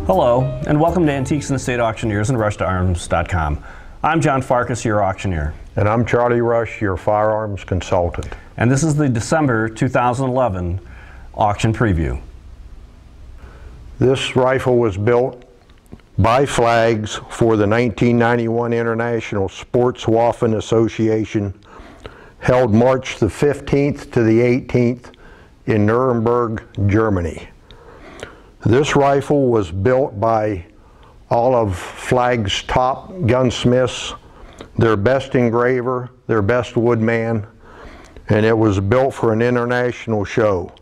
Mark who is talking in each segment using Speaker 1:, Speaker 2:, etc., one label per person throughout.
Speaker 1: Hello, and welcome to Antiques and Estate Auctioneers and RushToArms.com. I'm John Farkas, your auctioneer.
Speaker 2: And I'm Charlie Rush, your firearms consultant.
Speaker 1: And this is the December 2011 auction preview.
Speaker 2: This rifle was built by Flags for the 1991 International Sportswaffen Association, held March the 15th to the 18th in Nuremberg, Germany. This rifle was built by all of Flag's top gunsmiths, their best engraver, their best woodman, and it was built for an international show.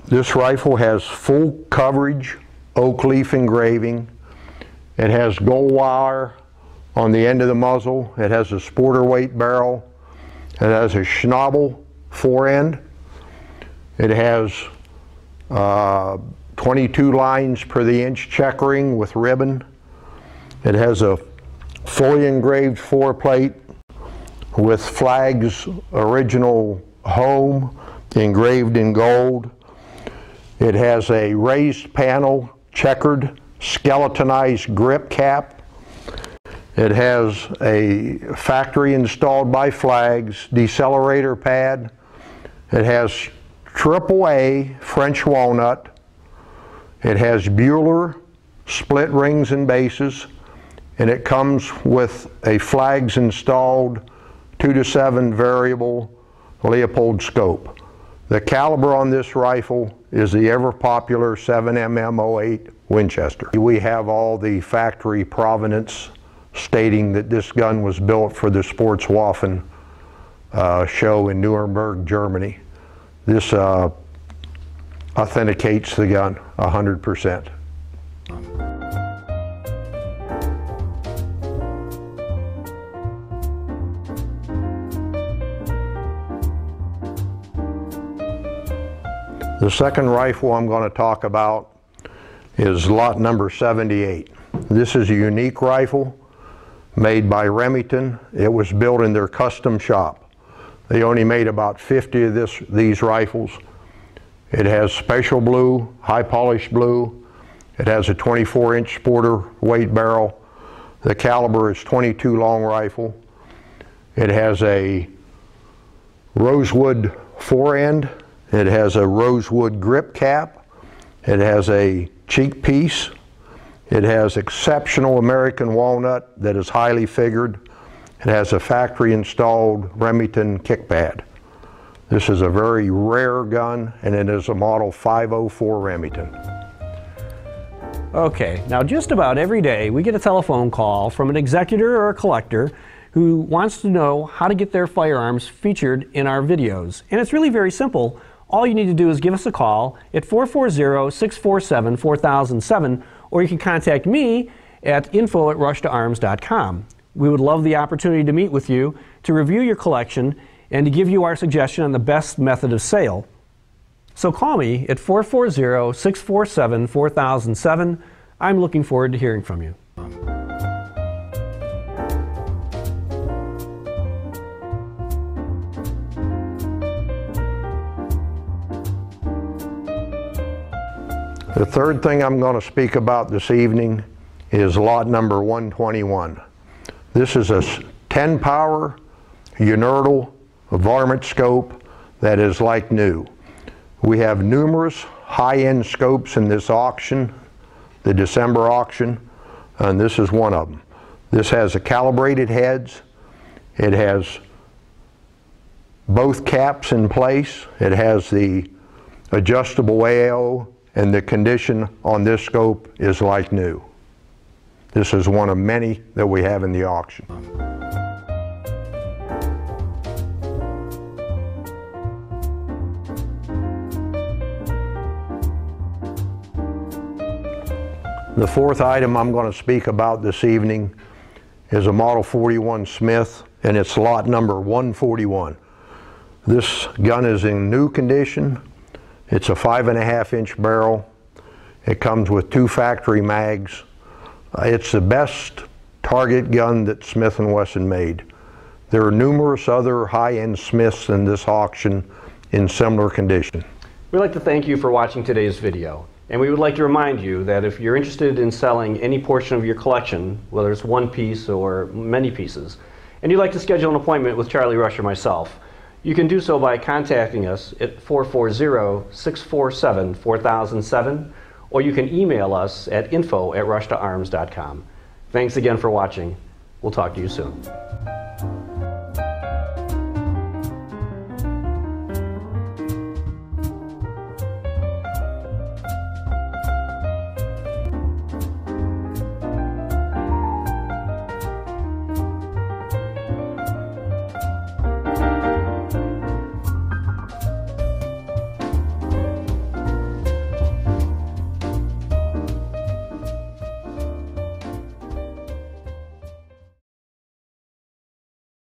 Speaker 2: This rifle has full coverage oak leaf engraving. It has gold wire on the end of the muzzle. It has a sporter weight barrel. It has a Schnabel forend. It has 22 lines per the inch checkering with ribbon. It has a fully engraved foreplate with Flag's original home engraved in gold. It has a raised panel checkered skeletonized grip cap. It has a factory installed by Flags decelerator pad. It has AAA French walnut. It has Buehler split rings and bases, and it comes with a Flags installed 2-7 variable Leopold scope. The caliber on this rifle is the ever popular 7mm08 Winchester. We have all the factory provenance stating that this gun was built for the Sportswaffen show in Nuremberg, Germany. This authenticates the gun 100%. The second rifle I'm going to talk about is lot number 78. This is a unique rifle made by Remington. It was built in their custom shop. They only made about 50 of these rifles. It has special blue, high polished blue. It has a 24-inch sporter weight barrel. The caliber is .22 long rifle. It has a rosewood forend. It has a rosewood grip cap. It has a cheek piece. It has exceptional American walnut that is highly figured. It has a factory installed Remington kick pad. This is a very rare gun, and it is a model 504 Remington.
Speaker 1: Okay, now just about every day we get a telephone call from an executor or a collector who wants to know how to get their firearms featured in our videos. And it's really very simple. All you need to do is give us a call at 440-647-4007, or you can contact me at info@rushtoarms.com. We would love the opportunity to meet with you, to review your collection, and to give you our suggestion on the best method of sale. So call me at 440-647-4007. I'm looking forward to hearing from you.
Speaker 2: The third thing I'm going to speak about this evening is lot number 121. This is a 10 power Unertl varmint scope that is like new. We have numerous high-end scopes in this auction, the December auction, and this is one of them. This has a calibrated heads. It has both caps in place. It has the adjustable AO, and the condition on this scope is like new. This is one of many that we have in the auction. The fourth item I'm going to speak about this evening is a Model 41 Smith, and it's lot number 141. This gun is in new condition. It's a 5.5-inch barrel. It comes with 2 factory mags. It's the best target gun that Smith & Wesson made. There are numerous other high-end Smiths in this auction in similar condition.
Speaker 1: We'd like to thank you for watching today's video. And we would like to remind you that if you're interested in selling any portion of your collection, whether it's one piece or many pieces, and you'd like to schedule an appointment with Charlie Rush or myself, you can do so by contacting us at 440-647-4007, or you can email us at info@rushtoarms.com. Thanks again for watching. We'll talk to you soon.